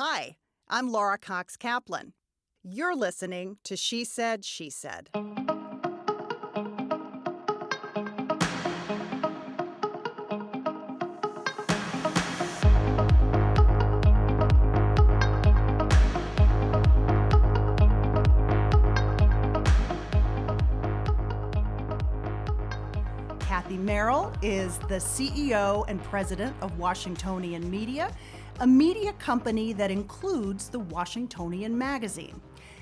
Hi, I'm Laura Cox Kaplan. You're listening to She Said, She Said. Cathy Merrill is the CEO and president of Washingtonian Media, a media company that includes the Washingtonian magazine.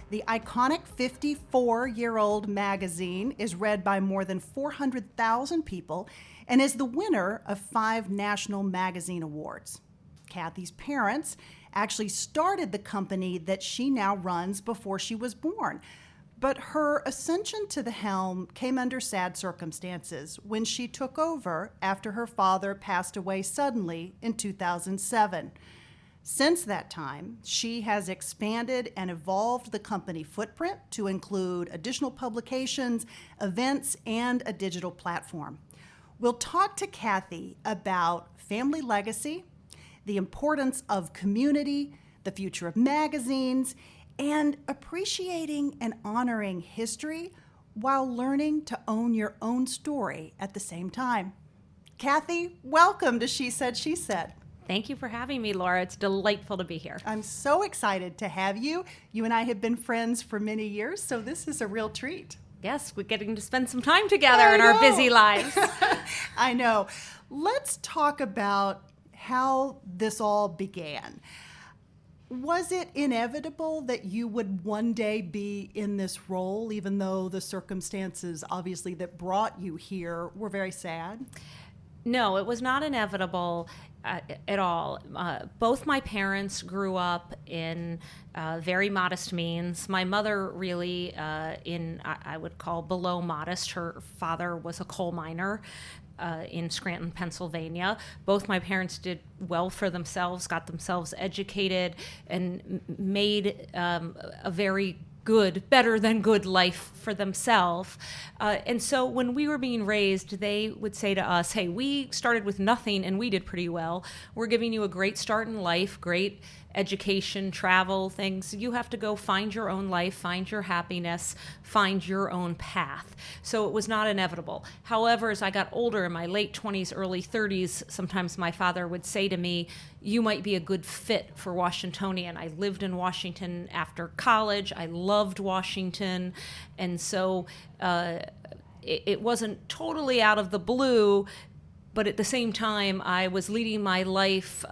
The iconic 54-year-old magazine is read by more than 400,000 people and is the winner of 5 national magazine awards. Cathy's parents actually started the company that she now runs before she was born. But her ascension to the helm came under sad circumstances when she took over after her father passed away suddenly in 2007. Since that time, she has expanded and evolved the company footprint to include additional publications, events, and a digital platform. We'll talk to Cathy about family legacy, the importance of community, the future of magazines, and appreciating and honoring history while learning to own your own story at the same time. Cathy, welcome to She Said, She Said. Thank you for having me, Laura. It's delightful to be here. I'm so excited to have you. You and I have been friends for many years, so this is a real treat. Yes, we're getting to spend some time together in our busy lives. I know. Let's talk about how this all began. Was it inevitable that you would one day be in this role, even though the circumstances, obviously, that brought you here were very sad? No, it was not inevitable at all. Both my parents grew up in very modest means. My mother really I would call below modest. Her father was a coal miner in Scranton, Pennsylvania. Both my parents did well for themselves, got themselves educated, and made a very good, better than good life for themselves. And so when we were being raised, they would say to us, hey, we started with nothing and we did pretty well. We're giving you a great start in life, great education, travel, things. You have to go find your own life, find your happiness, find your own path. So it was not inevitable. However, as I got older, in my late 20s, early 30s, sometimes my father would say to me, you might be a good fit for Washingtonian. I lived in Washington after college. I loved Washington. And so it wasn't totally out of the blue. But at the same time, I was leading my life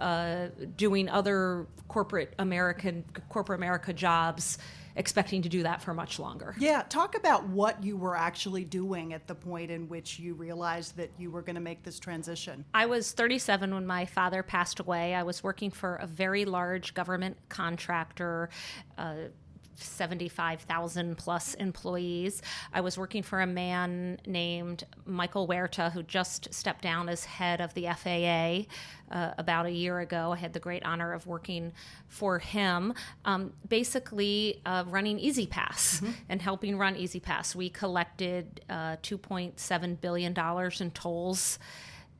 doing other corporate America jobs, expecting to do that for much longer. Yeah, talk about what you were actually doing at the point in which you realized that you were going to make this transition. I was 37 when my father passed away. I was working for a very large government contractor, 75,000 plus employees. I was working for a man named Michael Huerta, who just stepped down as head of the FAA about a year ago. I had the great honor of working for him, basically running Easy Pass and helping run Easy Pass. We collected $2.7 billion in tolls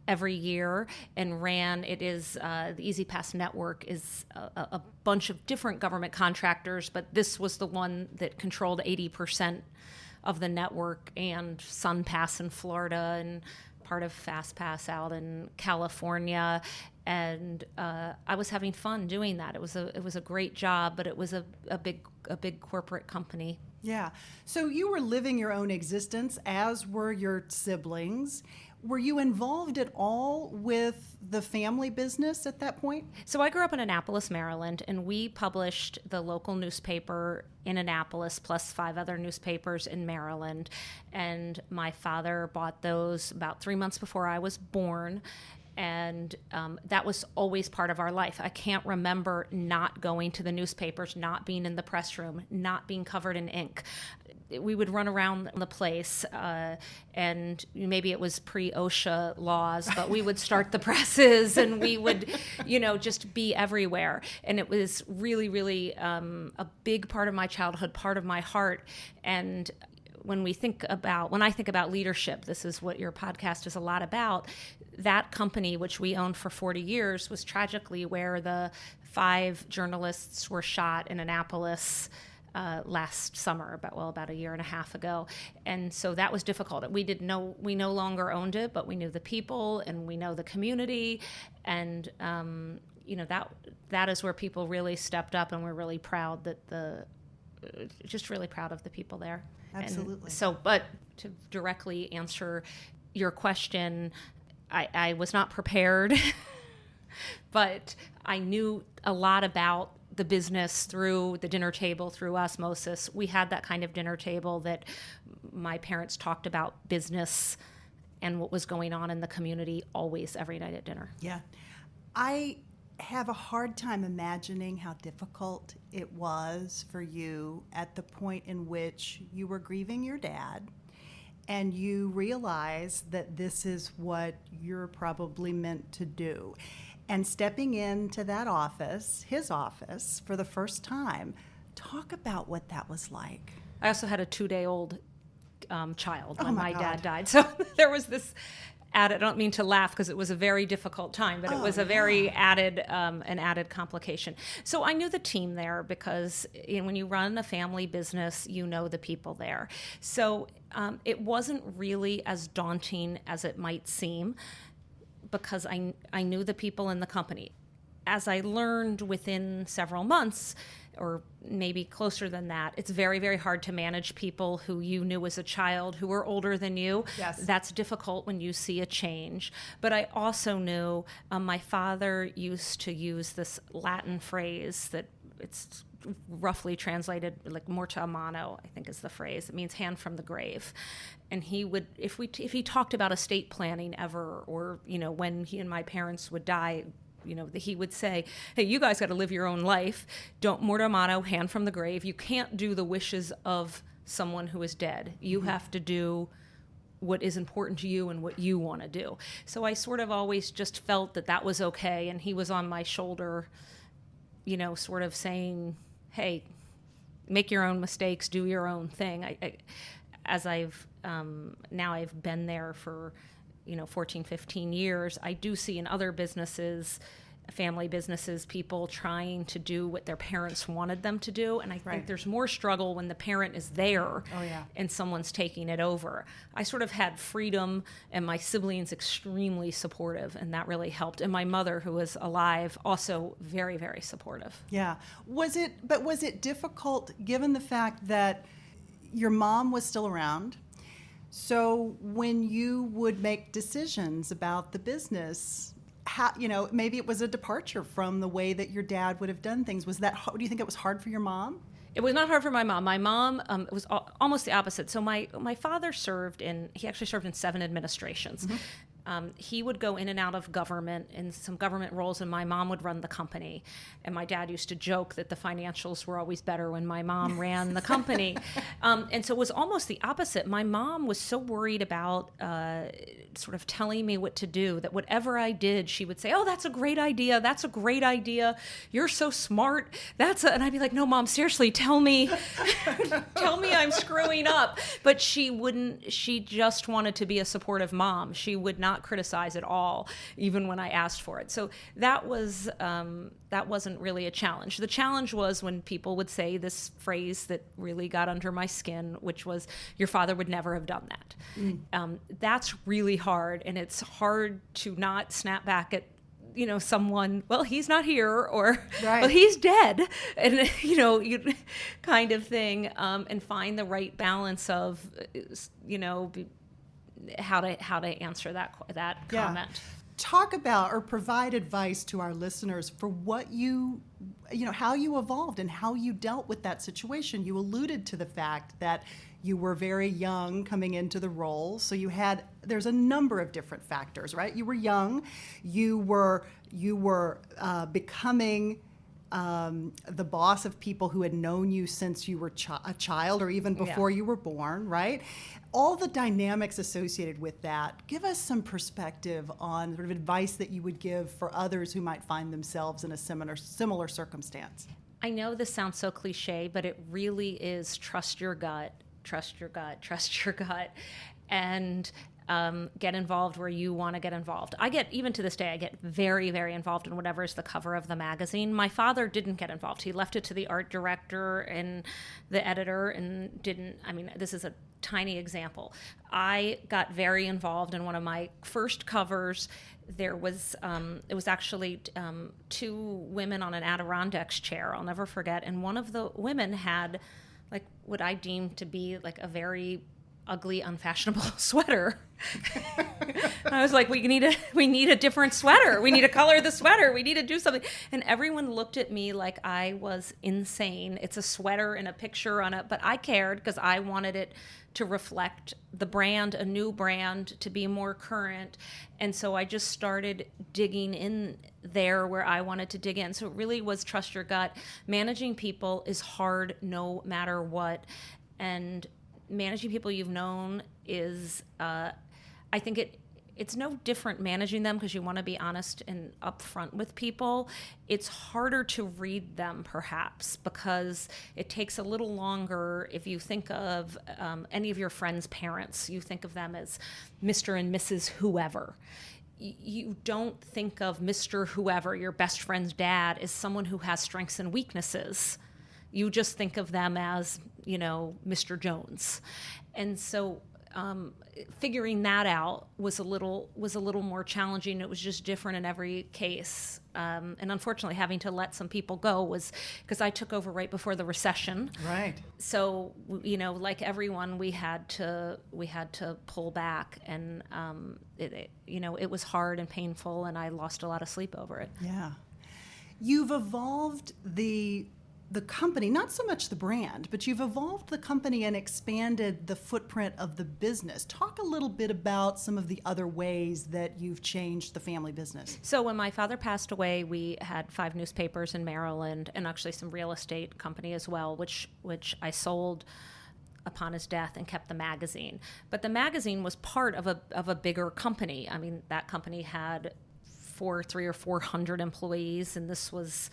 every year and ran, the Easy Pass network is a bunch of different government contractors, but this was the one that controlled 80% of the network, and SunPass in Florida and part of FastPass out in California. And I was having fun doing that. It was a great job, but it was a big corporate company. Yeah. So you were living your own existence, as were your siblings. Were you involved at all with the family business at that point? So I grew up in Annapolis, Maryland, and we published the local newspaper in Annapolis plus 5 other newspapers in Maryland. And my father bought those about 3 months before I was born. And that was always part of our life. I can't remember not going to the newspapers, not being in the press room, not being covered in ink. We would run around the place, and maybe it was pre-OSHA laws, but we would start the presses and we would, just be everywhere. And it was really, really a big part of my childhood, part of my heart. And when I think about leadership, this is what your podcast is a lot about. That company, which we owned for 40 years, was tragically where the 5 journalists were shot in Annapolis last summer, about a year and a half ago. And so that was difficult. We no longer owned it, but we knew the people and we know the community. And, that is where people really stepped up, and we're really proud just really proud of the people there. Absolutely. And but to directly answer your question, I was not prepared, but I knew a lot about the business through the dinner table, through osmosis. We had that kind of dinner table that my parents talked about business and what was going on in the community always, every night at dinner. Yeah. I have a hard time imagining how difficult it was for you at the point in which you were grieving your dad and you realized that this is what you're probably meant to do. And stepping into that office, his office, for the first time, talk about what that was like. I also had a 2-day-old child when my God. dad died. So there was this added, I don't mean to laugh because it was a very difficult time, but it was a very added complication. So I knew the team there because when you run a family business, you know the people there. So it wasn't really as daunting as it might seem, because I knew the people in the company. As I learned within several months, or maybe closer than that, it's very, very hard to manage people who you knew as a child who were older than you. Yes. That's difficult when you see a change. But I also knew my father used to use this Latin phrase that it's roughly translated like morta a mano, I think is the phrase. It means hand from the grave. And he would, if he talked about estate planning ever, or when he and my parents would die, he would say, hey, you guys got to live your own life. Don't morta a mano, hand from the grave. You can't do the wishes of someone who is dead. You have to do what is important to you and what you want to do. So I sort of always just felt that was okay. And he was on my shoulder, sort of saying, hey, make your own mistakes, do your own thing. As I've been there for 14, 15 years, I do see in other businesses, family businesses, people trying to do what their parents wanted them to do. And I think there's more struggle when the parent is there and someone's taking it over. I sort of had freedom, and my siblings extremely supportive, and that really helped. And my mother, who was alive, also very, very supportive. Yeah. Was it difficult given the fact that your mom was still around? So when you would make decisions about the business, how, maybe it was a departure from the way that your dad would have done things. Do you think it was hard for your mom? It was not hard for my mom. My mom, it was almost the opposite. So my father he actually served in 7 administrations. Mm-hmm. He would go in and out of government in some government roles, and my mom would run the company. And my dad used to joke that the financials were always better when my mom ran the company. And so it was almost the opposite. My mom was so worried about sort of telling me what to do that whatever I did, she would say, oh, that's a great idea. That's a great idea. You're so smart. And I'd be like, no, Mom, seriously, tell me I'm screwing up. But she just wanted to be a supportive mom. She would not criticize at all, even when I asked for it. So that wasn't really a challenge. The challenge was when people would say this phrase that really got under my skin, which was, your father would never have done that. Mm. That's really hard, and it's hard to not snap back at someone, well, he's not here, or well, he's dead, and you kind of thing, and find the right balance of how to answer that comment. Talk about or provide advice to our listeners for what how you evolved and how you dealt with that situation. You alluded to the fact that you were very young coming into the role, so there's a number of different factors, right? You were young, you were becoming the boss of people who had known you since you were a child, or even before you were born, right? All the dynamics associated with that. Give us some perspective on sort of advice that you would give for others who might find themselves in a similar circumstance. I know this sounds so cliche, but it really is trust your gut, trust your gut, and get involved where you want to get involved. Even to this day, I get very, very involved in whatever is the cover of the magazine. My father didn't get involved. He left it to the art director and the editor and this is a tiny example. I got very involved in one of my first covers. There was, it was actually 2 women on an Adirondacks chair, I'll never forget, and one of the women had like what I deemed to be like a very ugly, unfashionable sweater. I was like, we need a different sweater. We need to color the sweater. We need to do something. And everyone looked at me like I was insane. It's a sweater and a picture on it, but I cared because I wanted it to reflect the brand, a new brand, to be more current. And so I just started digging in there where I wanted to dig in. So it really was trust your gut. Managing people is hard no matter what. And managing people you've known is, I think it's no different managing them because you want to be honest and upfront with people. It's harder to read them perhaps because it takes a little longer. If you think of any of your friends' parents, you think of them as Mr. and Mrs. whoever. You don't think of Mr. whoever, your best friend's dad, as someone who has strengths and weaknesses. You just think of them as, Mr. Jones. And so figuring that out was a little more challenging. It was just different in every case. And unfortunately, having to let some people go was because I took over right before the recession. Right. So, like everyone, we had to pull back, and it was hard and painful, and I lost a lot of sleep over it. Yeah. You've evolved the company, not so much the brand, but you've evolved the company and expanded the footprint of the business. Talk a little bit about some of the other ways that you've changed the family business. So when my father passed away, we had 5 newspapers in Maryland and actually some real estate company as well, which I sold upon his death and kept the magazine. But the magazine was part of a bigger company. I mean, that company had 300 or 400 employees, and this was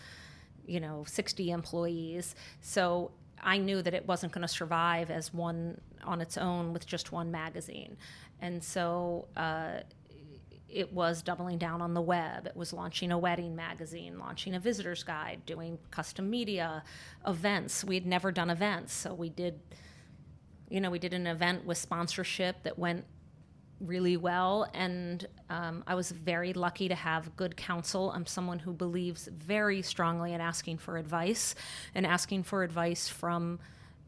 60 employees. So I knew that it wasn't going to survive as one on its own with just one magazine. And so it was doubling down on the web. It was launching a wedding magazine, launching a visitor's guide, doing custom media, events. We had never done events. So we did an event with sponsorship that went really well, and I was very lucky to have good counsel. I'm someone who believes very strongly in asking for advice and asking for advice from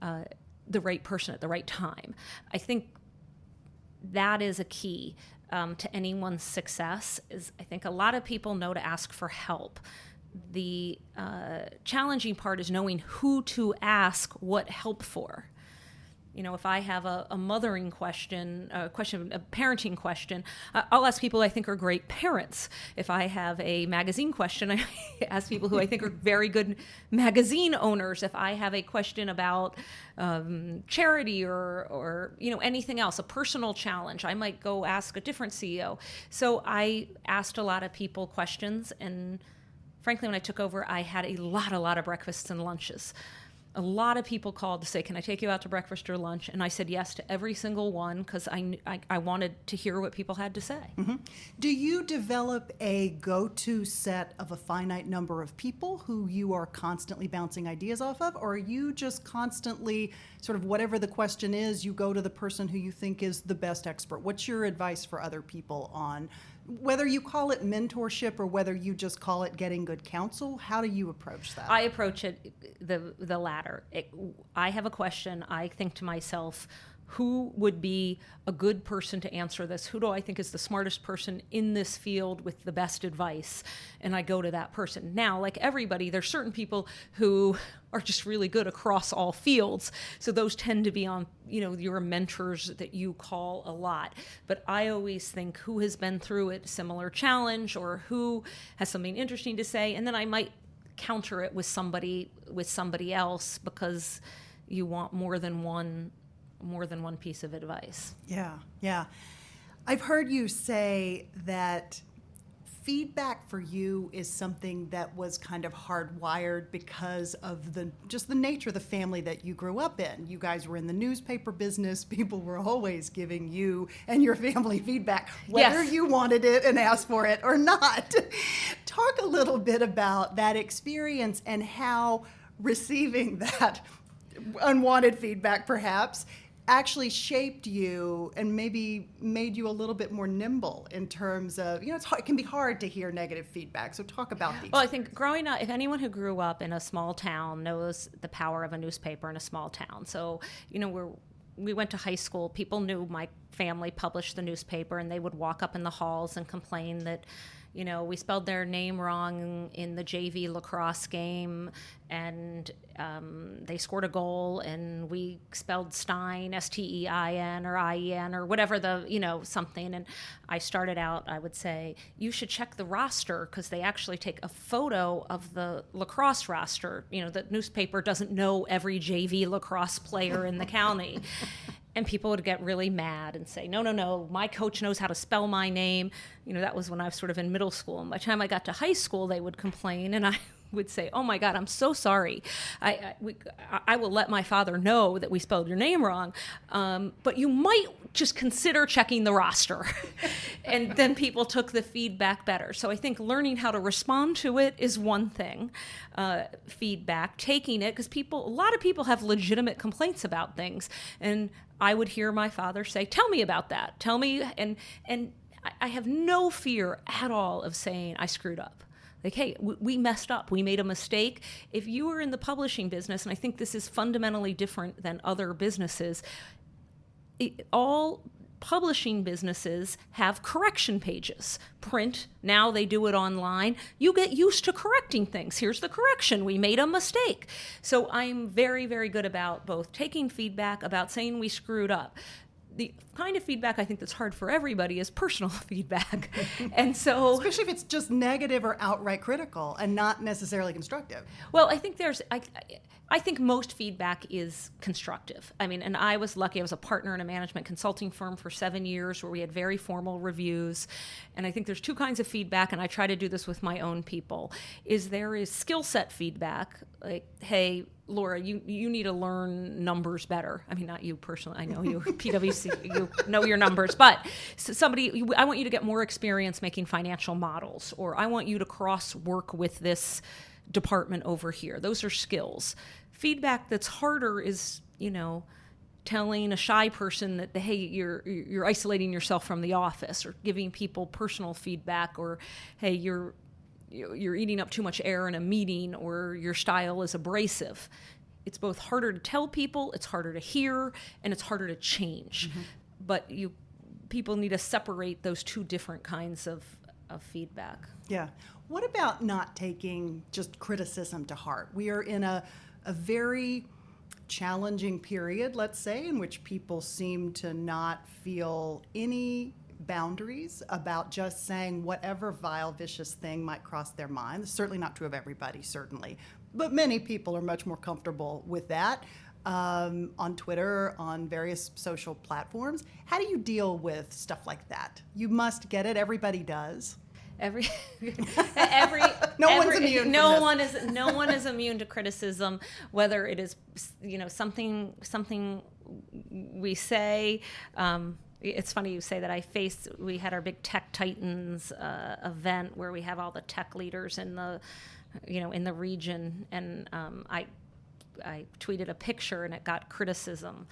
the right person at the right time. I think that is a key to anyone's success. I think a lot of people know to ask for help. The challenging part is knowing who to ask what help for. If I have a mothering question, a parenting question, I'll ask people I think are great parents. If I have a magazine question, I ask people who I think are very good magazine owners. If I have a question about charity or anything else, a personal challenge, I might go ask a different CEO. So I asked a lot of people questions, and frankly, when I took over, I had a lot of breakfasts and lunches. A lot of people called to say, can I take you out to breakfast or lunch? And I said yes to every single one because I wanted to hear what people had to say. Mm-hmm. Do you develop a go-to set of a finite number of people who you are constantly bouncing ideas off of? Or are you just constantly sort of whatever the question is, you go to the person who you think is the best expert? What's your advice for other people on whether you call it mentorship or whether you just call it getting good counsel? How do you approach that? I approach it the latter. I have a question. I think to myself, who would be a good person to answer this? Who do I think is the smartest person in this field with the best advice? And I go to that person. Now, like everybody, there's certain people who are just really good across all fields. So those tend to be on, your mentors that you call a lot. But I always think who has been through a similar challenge or who has something interesting to say. And then I might counter it with somebody else because you want more than one piece of advice. Yeah. I've heard you say that feedback for you is something that was kind of hardwired because of the nature of the family that you grew up in. You guys were in the newspaper business. People were always giving you and your family feedback, whether Yes. you wanted it and asked for it or not. Talk a little bit about that experience and how receiving that unwanted feedback, perhaps, actually shaped you and maybe made you a little bit more nimble in terms of, it can be hard to hear negative feedback. So talk about these. Well, I think growing up, if anyone who grew up in a small town knows the power of a newspaper in a small town. So, we went to high school. People knew my family published the newspaper, and they would walk up in the halls and complain that, we spelled their name wrong in the JV lacrosse game, and they scored a goal, and we spelled Stein, Stein, or IEN, or whatever something. And I started out, I would say, you should check the roster, because they actually take a photo of the lacrosse roster. The newspaper doesn't know every JV lacrosse player in the county. And people would get really mad and say, no, my coach knows how to spell my name. That was when I was sort of in middle school. And by the time I got to high school, they would complain, and I would say, oh my God, I'm so sorry. I will let my father know that we spelled your name wrong, but you might just consider checking the roster. And then people took the feedback better. So I think learning how to respond to it is one thing. Feedback, taking it, because a lot of people have legitimate complaints about things. And I would hear my father say, tell me about that. Tell me. And I have no fear at all of saying I screwed up. Like, hey, we messed up. We made a mistake. If you were in the publishing business, and I think this is fundamentally different than other businesses, all publishing businesses have correction pages. Print, now they do it online. You get used to correcting things. Here's the correction. We made a mistake. So I'm very, very good about both taking feedback, about saying we screwed up. The kind of feedback I think that's hard for everybody is personal feedback. And so, especially if it's just negative or outright critical and not necessarily constructive. Well, I think I think most feedback is constructive. I mean, and I was lucky. I was a partner in a management consulting firm for 7 years where we had very formal reviews. And I think there's two kinds of feedback, and I try to do this with my own people. There is skill set feedback, like, hey, Laura, you need to learn numbers better. I mean, not you personally. I know you, PwC, you know your numbers. But I want you to get more experience making financial models, or I want you to cross-work with this department over here. Those are skills. Feedback that's harder is, telling a shy person that, hey, you're isolating yourself from the office, or giving people personal feedback, or, hey, you're eating up too much air in a meeting, or your style is abrasive. It's both harder to tell people, it's harder to hear, and it's harder to change. Mm-hmm. But people need to separate those two different kinds of feedback. Yeah. What about not taking just criticism to heart? We are in a very challenging period, let's say, in which people seem to not feel any boundaries about just saying whatever vile, vicious thing might cross their mind. It's certainly not true of everybody, certainly. But many people are much more comfortable with that on Twitter, on various social platforms. How do you deal with stuff like that? You must get it. Everybody does. No one is immune to criticism, whether it is something we say. It's funny you say that. We had our big Tech Titans event where we have all the tech leaders in the region, and I tweeted a picture and it got criticism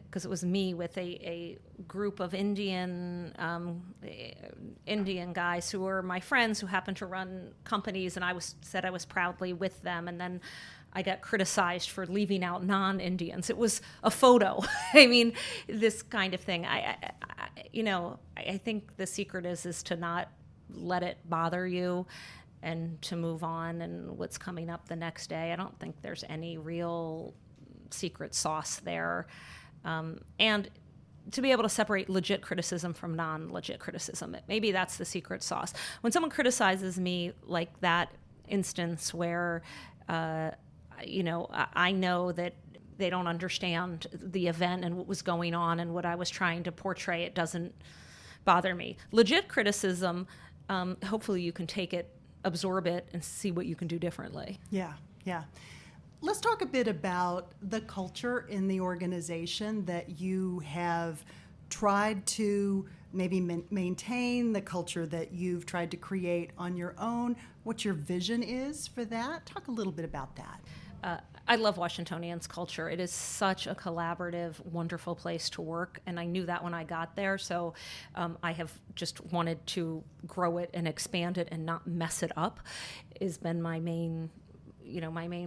because it was me with a group of Indian guys who were my friends who happened to run companies, and I said I was proudly with them, and then I got criticized for leaving out non-Indians. It was a photo. I mean, this kind of thing. I think the secret is to not let it bother you, and to move on and what's coming up the next day. I don't think there's any real secret sauce there. And to be able to separate legit criticism from non-legit criticism, maybe that's the secret sauce. When someone criticizes me like that instance where, I know that they don't understand the event and what was going on and what I was trying to portray, it doesn't bother me. Legit criticism, hopefully you can take it, absorb it, and see what you can do differently. Yeah, yeah. Let's talk a bit about the culture in the organization that you have tried to maybe maintain, the culture that you've tried to create on your own, what your vision is for that. Talk a little bit about that. I love Washingtonian's culture. It is such a collaborative, wonderful place to work, and I knew that when I got there, so I have just wanted to grow it and expand it and not mess it up has been my main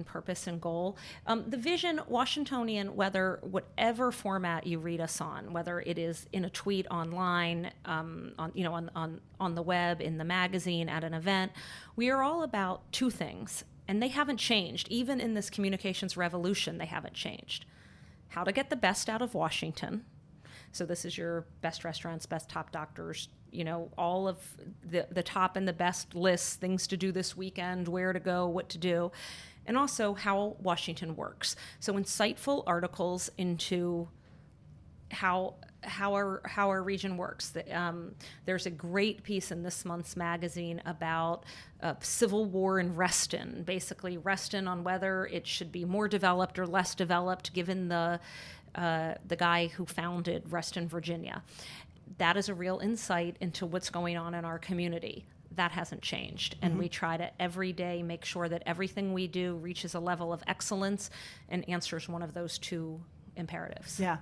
purpose and goal. The vision, Washingtonian, whatever format you read us on, whether it is in a tweet online, on the web, in the magazine, at an event, we are all about two things, and they haven't changed. Even in this communications revolution, they haven't changed. How to get the best out of Washington. So this is your best restaurants, best top doctors, all of the top and the best lists, things to do this weekend, where to go, what to do, and also how Washington works. So insightful articles into how our region works. There's a great piece in this month's magazine about civil war in Reston, basically Reston on whether it should be more developed or less developed, given the guy who founded Reston, Virginia. That is a real insight into what's going on in our community. That hasn't changed. And we try to every day make sure that everything we do reaches a level of excellence and answers one of those two imperatives. Yeah.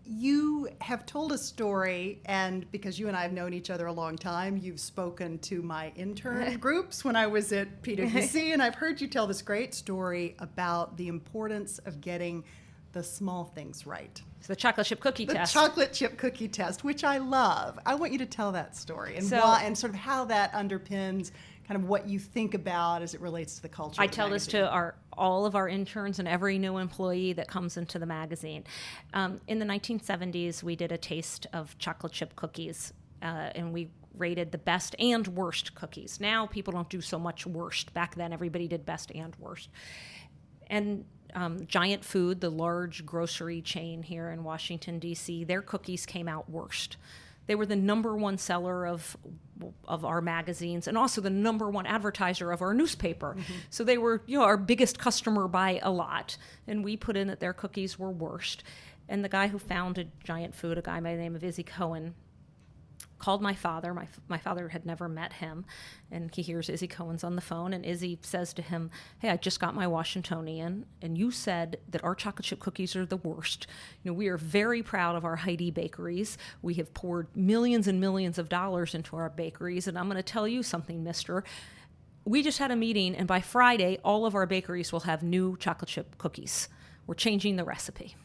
You have told a story, and because you and I have known each other a long time, you've spoken to my intern groups when I was at PwC, and I've heard you tell this great story about the importance of getting the small things right. So the chocolate chip cookie test. The chocolate chip cookie test, which I love. I want you to tell that story and why, and sort of how that underpins kind of what you think about as it relates to the culture. I tell this to all of our interns and every new employee that comes into the magazine. In the 1970s, we did a taste of chocolate chip cookies, and we rated the best and worst cookies. Now people don't do so much worst. Back then, everybody did best and worst. And Giant Food, the large grocery chain here in Washington, D.C., their cookies came out worst. They were the number one seller of our magazines and also the number one advertiser of our newspaper. So they were, our biggest customer by a lot. And we put in that their cookies were worst. And the guy who founded Giant Food, a guy by the name of Izzy Cohen, called my father. My father had never met him, and he hears Izzy Cohen's on the phone, and Izzy says to him, "Hey, I just got my Washingtonian, and you said that our chocolate chip cookies are the worst. We are very proud of our Heidi bakeries. We have poured millions and millions of dollars into our bakeries, and I'm going to tell you something, mister. We just had a meeting, and by Friday, all of our bakeries will have new chocolate chip cookies. We're changing the recipe."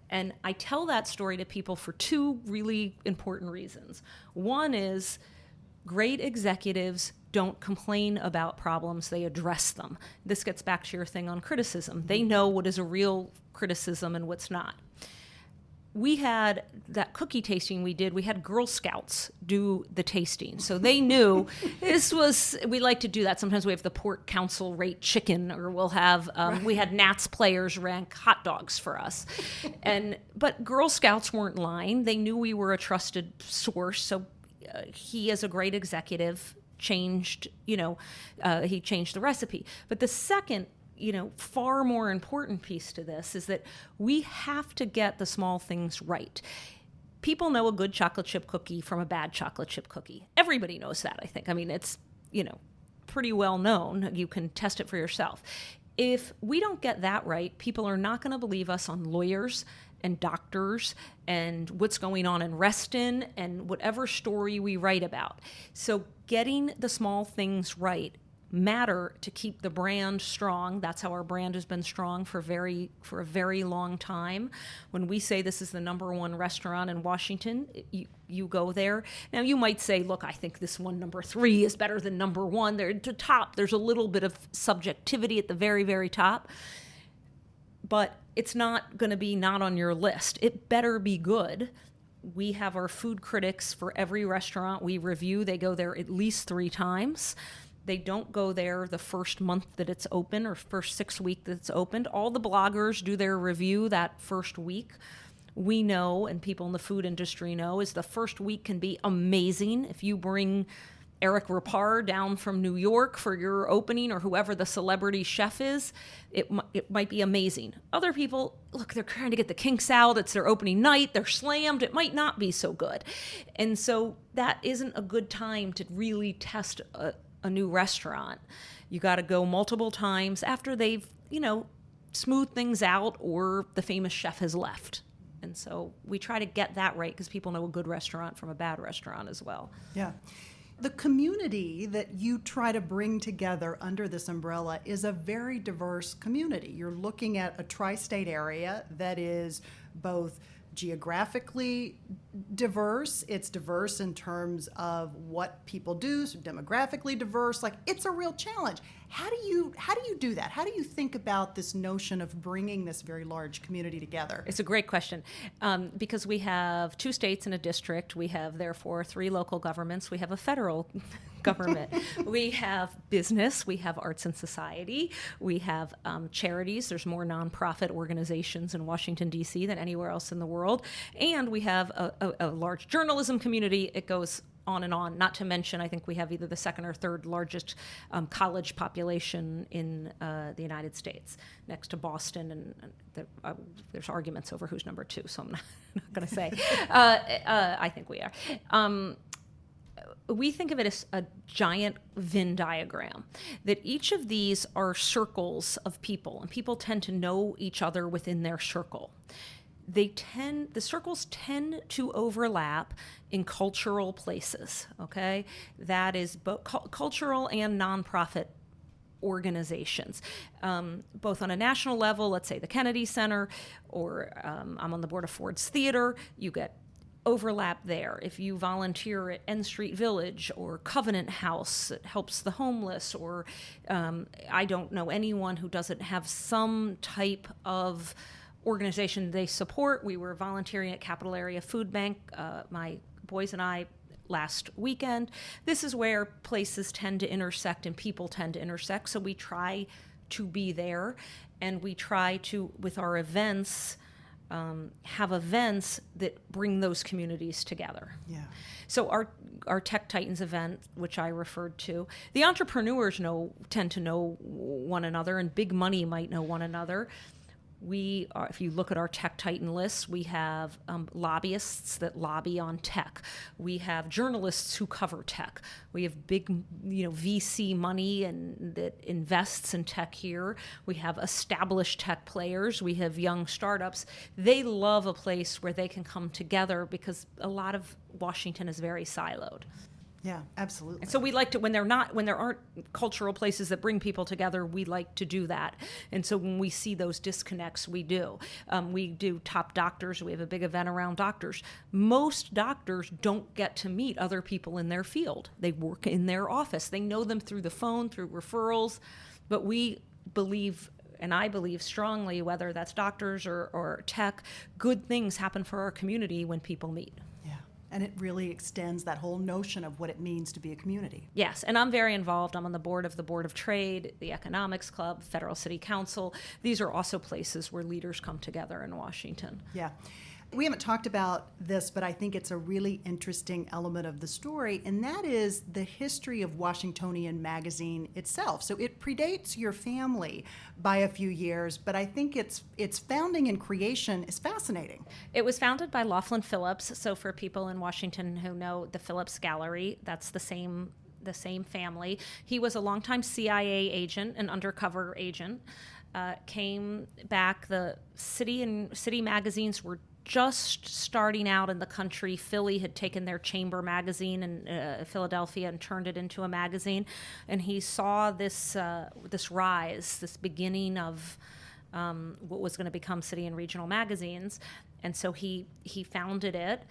And I tell that story to people for two really important reasons. One is great executives don't complain about problems, they address them. This gets back to your thing on criticism. They know what is a real criticism and what's not. We had that cookie tasting we had Girl Scouts do the tasting. So they knew we like to do that. Sometimes we have the Port Council rate chicken, or we'll have, we had Nats players rank hot dogs for us. But Girl Scouts weren't lying. They knew we were a trusted source. So he, as a great executive, changed the recipe. But the second far more important piece to this is that we have to get the small things right. People know a good chocolate chip cookie from a bad chocolate chip cookie. Everybody knows that, I think. I mean, it's, pretty well known. You can test it for yourself. If we don't get that right, people are not going to believe us on lawyers and doctors and what's going on in Reston and whatever story we write about. So getting the small things right matter to keep the brand strong. That's how our brand has been strong for a very long time. When we say this is the number one restaurant in Washington, you go there. Now you might say, look, I think this one, number 3, is better than number 1. They're at the top. There's a little bit of subjectivity at the very, very top. But it's not going to be not on your list. It better be good. We have our food critics for every restaurant we review. They go there at least 3 times. They don't go there the first month that it's open or first 6 weeks that it's opened. All the bloggers do their review that first week. We know, and people in the food industry know, is the first week can be amazing. If you bring Eric Rapar down from New York for your opening, or whoever the celebrity chef is, it might be amazing. Other people, look, they're trying to get the kinks out. It's their opening night. They're slammed. It might not be so good. And so that isn't a good time to really test a new restaurant. You got to go multiple times after they've, smoothed things out or the famous chef has left. And so we try to get that right because people know a good restaurant from a bad restaurant as well. Yeah. The community that you try to bring together under this umbrella is a very diverse community. You're looking at a tri-state area that is both geographically diverse, it's diverse in terms of what people do, so demographically diverse. Like, it's a real challenge. How do you do that? How do you think about this notion of bringing this very large community together? It's a great question, because we have 2 states and a district. We have, therefore, 3 local governments. We have a federal government. We have business. We have arts and society. We have charities. There's more nonprofit organizations in Washington, D.C. than anywhere else in the world. And we have a large journalism community. It goes on and on, not to mention, I think we have either the 2nd or 3rd largest college population in the United States, next to Boston, and there's arguments over who's number 2, so I'm not going to say. I think we are. We think of it as a giant Venn diagram, that each of these are circles of people, and people tend to know each other within their circle. The circles tend to overlap in cultural places, okay? That is both cultural and nonprofit organizations, both on a national level, let's say the Kennedy Center, or I'm on the board of Ford's Theater, you get overlap there. If you volunteer at N Street Village or Covenant House, it helps the homeless, or I don't know anyone who doesn't have some type of organization they support. We were volunteering at Capital Area Food Bank, my boys and I, last weekend. This is where places tend to intersect and people tend to intersect, so we try to be there, and we try to, with our events, have events that bring those communities together. Yeah. So our Tech Titans event, which I referred to, the entrepreneurs tend to know one another, and big money might know one another. We are, if you look at our Tech Titan lists, we have lobbyists that lobby on tech. We have journalists who cover tech. We have big, VC money and that invests in tech here. We have established tech players. We have young startups. They love a place where they can come together because a lot of Washington is very siloed. Yeah, absolutely. And so we like to, when there aren't cultural places that bring people together, we like to do that. And so when we see those disconnects, we do. We do Top Doctors. We have a big event around doctors. Most doctors don't get to meet other people in their field. They work in their office. They know them through the phone, through referrals. But we believe, and I believe strongly, whether that's doctors or tech, good things happen for our community when people meet. And it really extends that whole notion of what it means to be a community. Yes, and I'm very involved. I'm on the Board of Trade, the Economics Club, Federal City Council. These are also places where leaders come together in Washington. Yeah. We haven't talked about this, but I think it's a really interesting element of the story, and that is the history of Washingtonian magazine itself. So it predates your family by a few years, but I think its founding and creation is fascinating. It was founded by Laughlin Phillips. So for people in Washington who know the Phillips Gallery, that's the same family. He was a longtime CIA agent, an undercover agent. Came back. The city magazines were just starting out in the country. Philly had taken their chamber magazine in Philadelphia and turned it into a magazine, and he saw this rise, this beginning of what was going to become city and regional magazines. And so he founded it.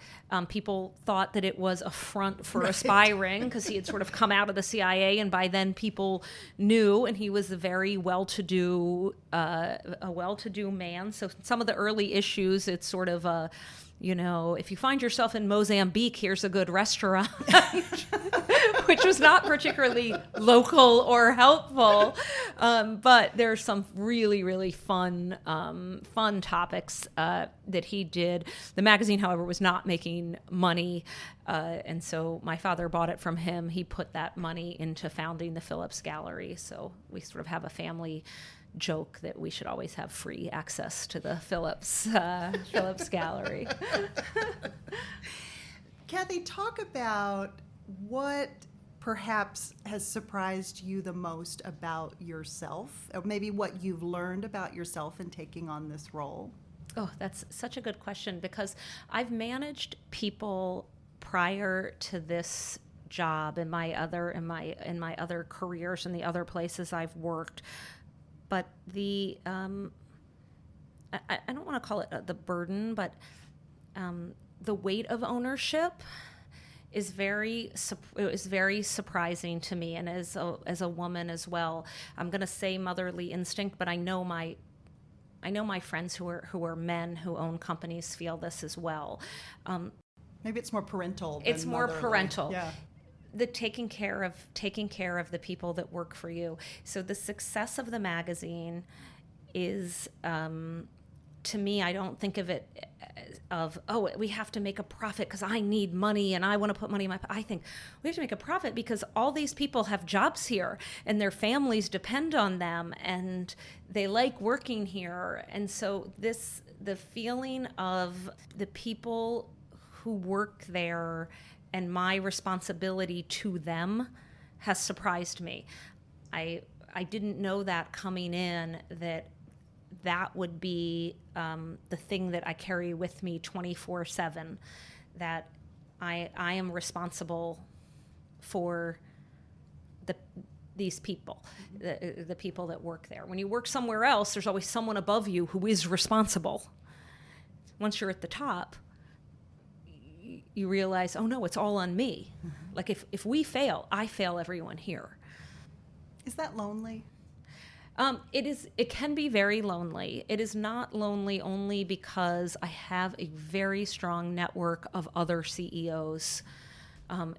People thought that it was a front for aspiring because he had sort of come out of the CIA, and by then people knew, and he was a very well-to-do man. So some of the early issues, it's sort of if you find yourself in Mozambique, here's a good restaurant, which was not particularly local or helpful. But there's some really, really fun topics that he did. The magazine, however, was not making money. And so my father bought it from him. He put that money into founding the Phillips Gallery. So we sort of have a family joke that we should always have free access to the Phillips Gallery. Cathy, talk about what perhaps has surprised you the most about yourself, or maybe what you've learned about yourself in taking on this role. Oh, that's such a good question, because I've managed people prior to this job in my other careers and the other places I've worked. But I don't want to call it the burden, but the weight of ownership is very surprising to me, and as a woman as well. I'm going to say motherly instinct, but I know my friends who are men who own companies feel this as well. Maybe it's more parental. It's more motherly. parental. Yeah. The taking care of the people that work for you. So the success of the magazine is, to me, I don't think of it we have to make a profit because I need money and I want to put money in my. I think we have to make a profit because all these people have jobs here and their families depend on them and they like working here. And so the feeling of the people who work there and my responsibility to them has surprised me. I didn't know that coming in, that would be the thing that I carry with me 24/7, that I am responsible for these people, the people that work there. When you work somewhere else, there's always someone above you who is responsible. Once you're at the top, you realize, oh no, it's all on me. Mm-hmm. Like if we fail, I fail everyone here. Is that lonely? It can be very lonely. It is not lonely only because I have a very strong network of other CEOs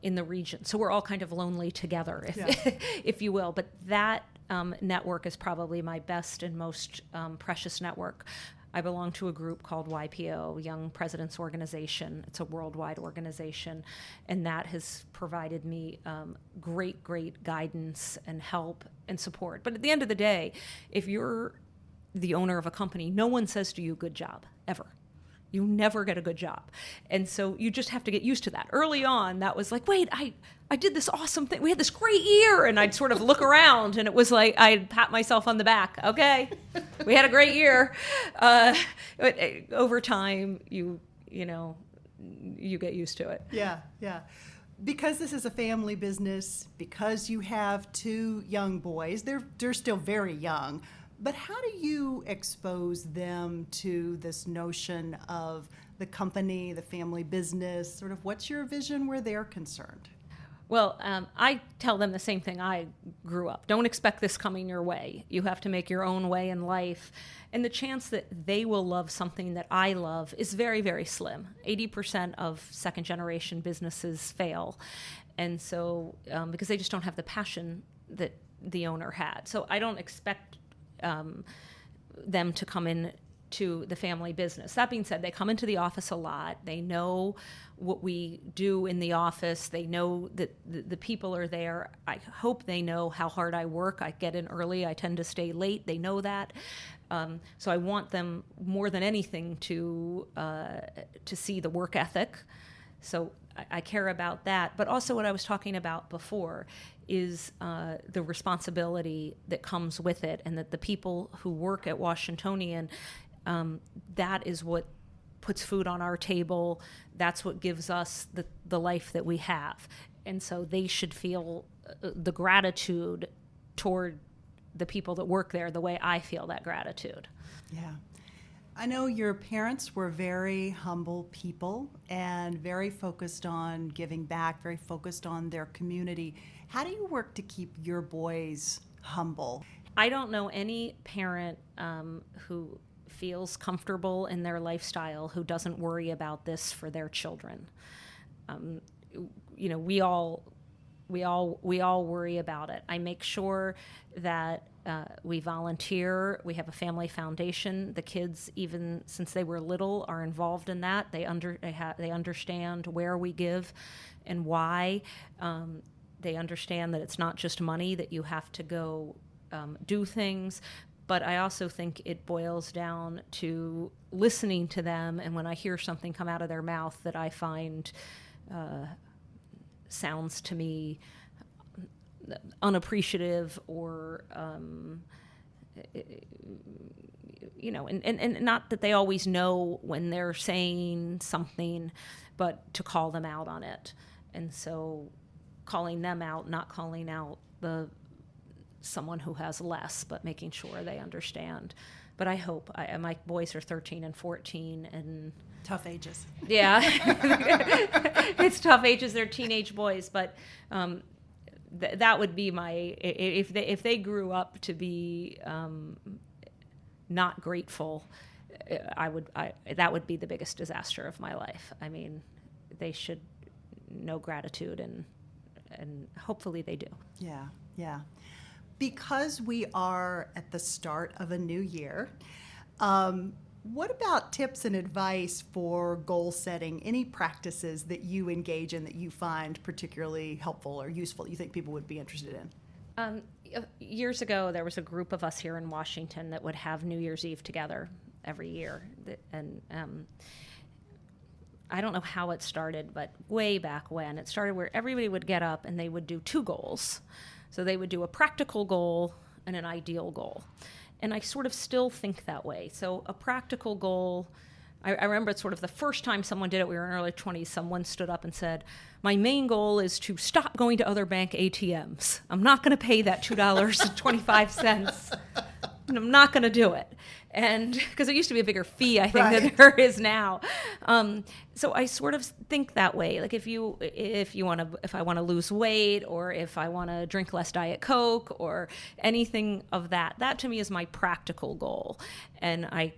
in the region. So we're all kind of lonely together, if you will. But that network is probably my best and most precious network. I belong to a group called YPO, Young Presidents Organization. It's a worldwide organization, and that has provided me great guidance and help and support. But at the end of the day, if you're the owner of a company, no one says to you, good job, ever. You never get a good job. And so you just have to get used to that. Early on, that was like, wait, I did this awesome thing. We had this great year. And I'd sort of look around and it was like, I'd pat myself on the back. Okay, we had a great year. But over time, you get used to it. Yeah. Because this is a family business, because you have two young boys, they're still very young. But how do you expose them to this notion of the company, the family business? Sort of what's your vision where they're concerned? Well, I tell them the same thing I grew up. Don't expect this coming your way. You have to make your own way in life. And the chance that they will love something that I love is very, very slim. 80% of second-generation businesses fail. And so, because they just don't have the passion that the owner had. So I don't expect them to come in to the family business. That being said, they come into the office a lot. They know what we do in the office. They know that the people are there. I hope they know how hard I work. I get in early. I tend to stay late. They know that. So I want them more than anything to see the work ethic. So I care about that. But also what I was talking about before is the responsibility that comes with it, and that the people who work at Washingtonian, that is what puts food on our table. That's what gives us the life that we have. And so they should feel the gratitude toward the people that work there the way I feel that gratitude. Yeah. I know your parents were very humble people and very focused on giving back, very focused on their community. How do you work to keep your boys humble? I don't know any parent who feels comfortable in their lifestyle, who doesn't worry about this for their children. We all worry about it. I make sure that we volunteer. We have a family foundation. The kids, even since they were little, are involved in that. They understand where we give and why. They understand that it's not just money, that you have to go do things. But I also think it boils down to listening to them, and when I hear something come out of their mouth that I find sounds to me unappreciative or, and not that they always know when they're saying something, but to call them out on it. And so calling them out, not calling out someone who has less, but making sure they understand. But I hope, my boys are 13 and 14, and tough ages. Yeah. It's tough ages. They're teenage boys, but that would be if they grew up to be not grateful, that would be the biggest disaster of my life. I mean, they should know gratitude, and hopefully they do. Yeah. Because we are at the start of a new year, what about tips and advice for goal setting? Any practices that you engage in that you find particularly helpful or useful, you think people would be interested in? Years ago, there was a group of us here in Washington that would have New Year's Eve together every year. And I don't know how it started, but way back when, it started where everybody would get up and they would do 2 goals. So they would do a practical goal and an ideal goal. And I sort of still think that way. So a practical goal, I remember it's sort of the first time someone did it, we were in our early 20s, someone stood up and said, my main goal is to stop going to other bank ATMs. I'm not going to pay that $2.25. I'm not going to do it. And because it used to be a bigger fee, I think, right, than there is now. So I sort of think that way. Like if I want to lose weight, or if I want to drink less Diet Coke, or anything of that to me is my practical goal. And I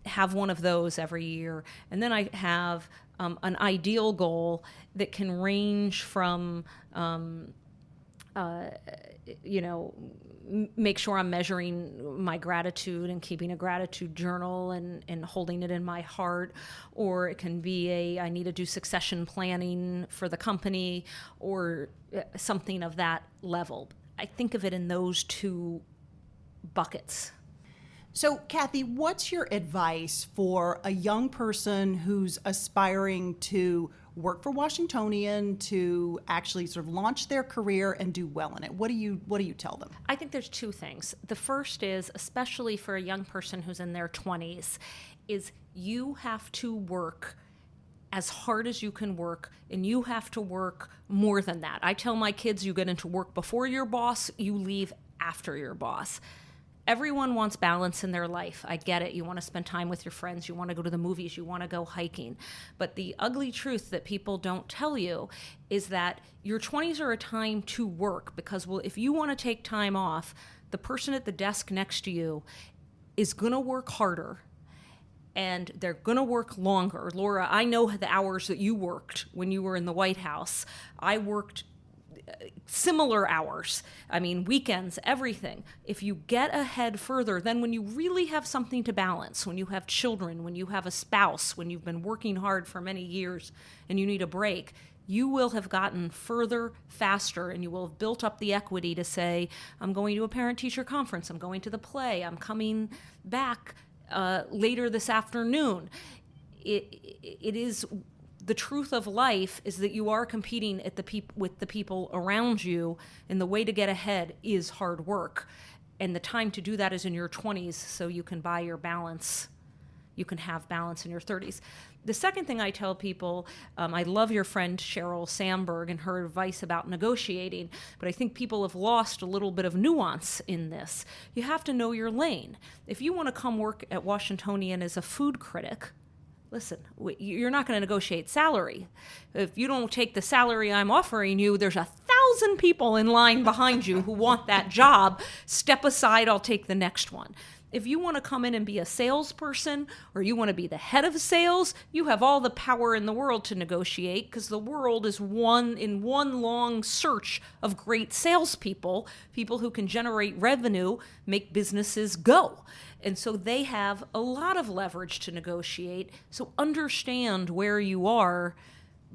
have one of those every year. And then I have an ideal goal that can range from make sure I'm measuring my gratitude and keeping a gratitude journal and holding it in my heart, or it can be I need to do succession planning for the company, or something of that level. I think of it in those 2 buckets. So, Cathy, what's your advice for a young person who's aspiring to work for Washingtonian, to actually sort of launch their career and do well in it? What do you tell them? I think there's 2 things. The first is, especially for a young person who's in their 20s, is you have to work as hard as you can work, and you have to work more than that. I tell my kids, you get into work before your boss, you leave after your boss. Everyone wants balance in their life. I get it. You want to spend time with your friends. You want to go to the movies. You want to go hiking. But the ugly truth that people don't tell you is that your 20s are a time to work, because, well, if you want to take time off, the person at the desk next to you is going to work harder, and they're going to work longer. Laura, I know the hours that you worked when you were in the White House. I worked similar hours. I mean, weekends, everything. If you get ahead further, then when you really have something to balance, when you have children, when you have a spouse, when you've been working hard for many years and you need a break, you will have gotten further faster, and you will have built up the equity to say, I'm going to a parent-teacher conference, I'm going to the play, I'm coming back later this afternoon. It is the truth of life is that you are competing with the people around you, and the way to get ahead is hard work. And the time to do that is in your 20s, so you can buy your balance. You can have balance in your 30s. The second thing I tell people, I love your friend Sheryl Sandberg and her advice about negotiating, but I think people have lost a little bit of nuance in this. You have to know your lane. If you want to come work at Washingtonian as a food critic, listen, you're not going to negotiate salary. If you don't take the salary I'm offering you, there's 1,000 people in line behind you who want that job. Step aside, I'll take the next one. If you want to come in and be a salesperson or you want to be the head of sales, you have all the power in the world to negotiate, because the world is one long search of great salespeople, people who can generate revenue, make businesses go. And so they have a lot of leverage to negotiate. So understand where you are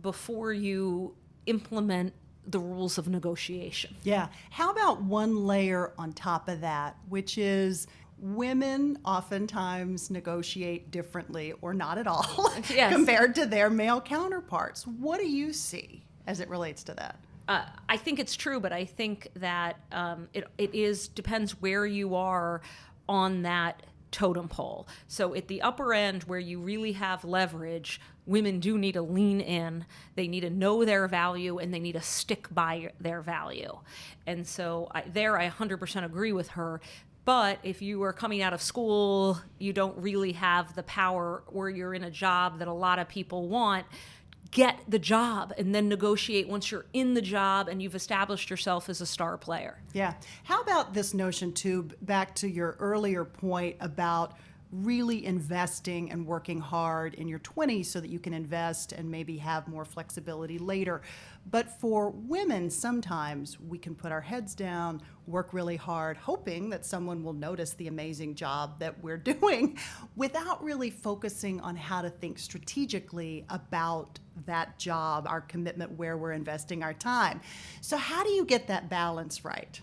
before you implement the rules of negotiation. Yeah. How about one layer on top of that, which is women oftentimes negotiate differently or not at all Yes. compared to their male counterparts. What do you see as it relates to that? I think it's true, but I think that it depends where you are on that totem pole. So at the upper end where you really have leverage, women do need to lean in. They need to know their value, and they need to stick by their value. And so I 100% agree with her. But if you are coming out of school, you don't really have the power, or you're in a job that a lot of people want, get the job and then negotiate once you're in the job and you've established yourself as a star player. Yeah. How about this notion, too, back to your earlier point about really investing and working hard in your 20s so that you can invest and maybe have more flexibility later. But for women, sometimes we can put our heads down, work really hard, hoping that someone will notice the amazing job that we're doing without really focusing on how to think strategically about that job, our commitment, where we're investing our time. So how do you get that balance right?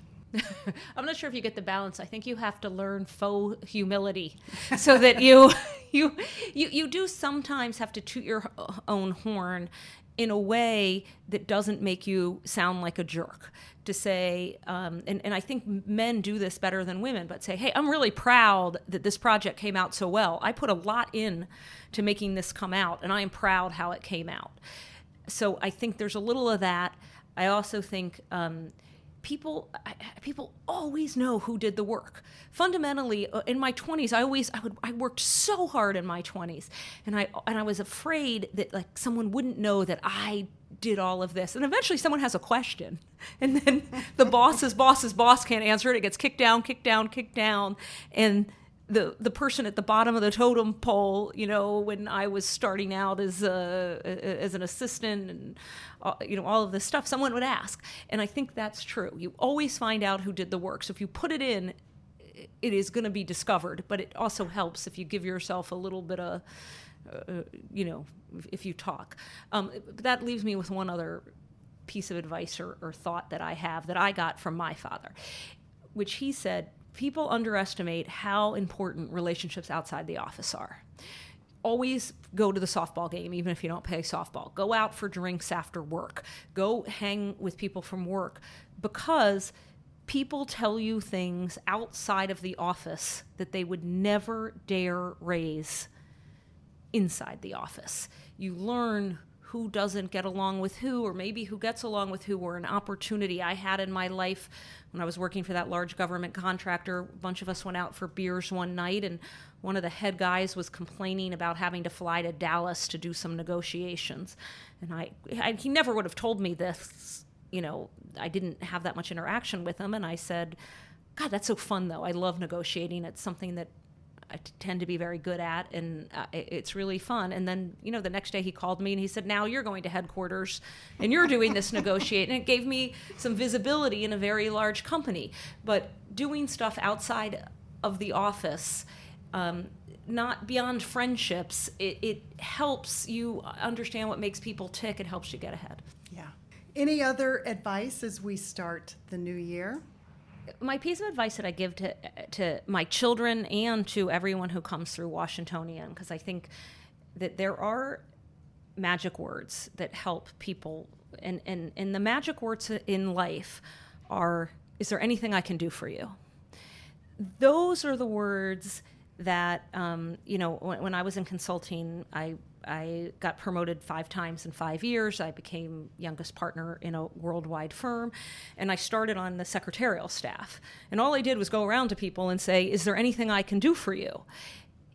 I'm not sure if you get the balance. I think you have to learn faux humility so that you do sometimes have to toot your own horn in a way that doesn't make you sound like a jerk. To say, and I think men do this better than women, but say, hey, I'm really proud that this project came out so well. I put a lot in to making this come out, and I am proud how it came out. So I think there's a little of that. I also think people always know who did the work. Fundamentally, in my 20s, I worked so hard in my 20s, and I was afraid that like someone wouldn't know that I did all of this. And eventually someone has a question, and then the boss's boss can't answer it. It gets kicked down. And the person at the bottom of the totem pole, when I was starting out as an assistant and all of this stuff, someone would ask. And I think that's true. You always find out who did the work. So if you put it in, it is going to be discovered. But it also helps if you give yourself a little bit of, if you talk. But that leaves me with one other piece of advice or thought that I have that I got from my father, which he said, people underestimate how important relationships outside the office are. Always go to the softball game, even if you don't play softball. Go out for drinks after work. Go hang with people from work, because people tell you things outside of the office that they would never dare raise inside the office. You learn who doesn't get along with who, or maybe who gets along with who, or an opportunity I had in my life when I was working for that large government contractor. A bunch of us went out for beers one night, and one of the head guys was complaining about having to fly to Dallas to do some negotiations. And he never would have told me this, I didn't have that much interaction with him. And I said, God, that's so fun though. I love negotiating. It's something that I tend to be very good at, and it's really fun. And then, the next day he called me and he said, now you're going to headquarters and you're doing this negotiating. And it gave me some visibility in a very large company. But doing stuff outside of the office, not beyond friendships, it helps you understand what makes people tick. It helps you get ahead. Yeah. Any other advice as we start the new year? My piece of advice that I give to my children and to everyone who comes through Washingtonian, because I think that there are magic words that help people, and the magic words in life are, is there anything I can do for you? Those are the words that, when I was in consulting, I got promoted 5 times in 5 years. I became youngest partner in a worldwide firm, and I started on the secretarial staff. And all I did was go around to people and say, is there anything I can do for you?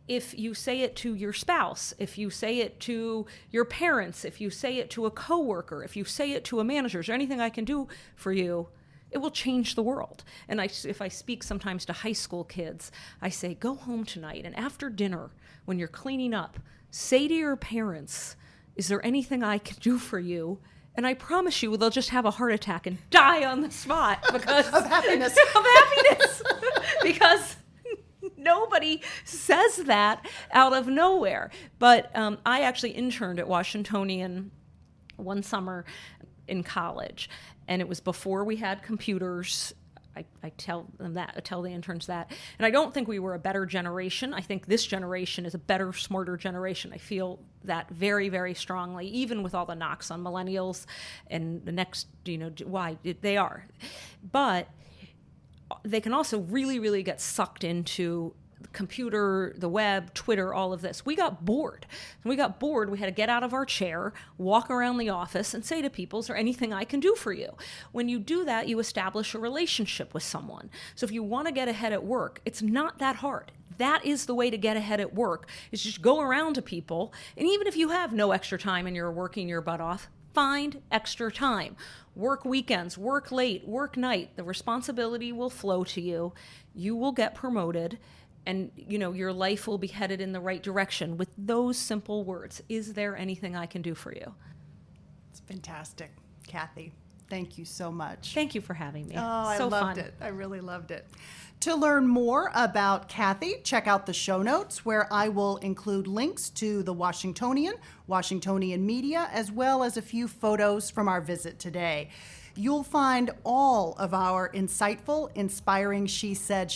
If you say it to your spouse, if you say it to your parents, if you say it to a coworker, if you say it to a manager, is there anything I can do for you? it will change the world. And if I speak sometimes to high school kids, I say, go home tonight, and after dinner, when you're cleaning up, say to your parents, is there anything I can do for you? And I promise you, they'll just have a heart attack and die on the spot because of happiness. Because nobody says that out of nowhere. But I actually interned at Washingtonian one summer in college, and it was before we had computers. I tell the interns that. And I don't think we were a better generation. I think this generation is a better, smarter generation. I feel that very, very strongly, even with all the knocks on millennials and the next, why they are. But they can also really, really get sucked into the computer, the web, Twitter, all of this. We got bored. We had to get out of our chair, walk around the office, and say to people, is there anything I can do for you? When you do that, you establish a relationship with someone. So if you want to get ahead at work, it's not that hard. That is the way to get ahead at work, is just go around to people. And even if you have no extra time and you're working your butt off, find extra time. Work weekends, work late, work night. The responsibility will flow to you. You will get promoted. And, your life will be headed in the right direction with those simple words. Is there anything I can do for you? It's fantastic. Cathy, thank you so much. Thank you for having me. Oh, I loved fun. it. I really loved it. To learn more about Cathy, check out the show notes where I will include links to the Washingtonian, Washingtonian Media, as well as a few photos from our visit today. You'll find all of our insightful, inspiring She Said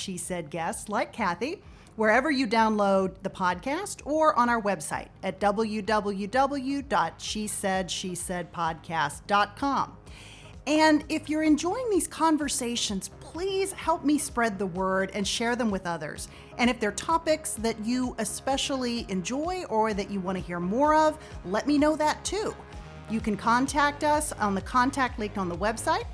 guests like Cathy wherever you download the podcast or on our website at www.shesaidshesaidpodcast.com. And if you're enjoying these conversations, please help me spread the word and share them with others. And if there are topics that you especially enjoy or that you want to hear more of, let me know that too. You can contact us on the contact link on the website.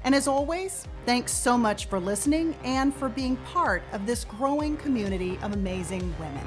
And as always, thanks so much for listening and for being part of this growing community of amazing women.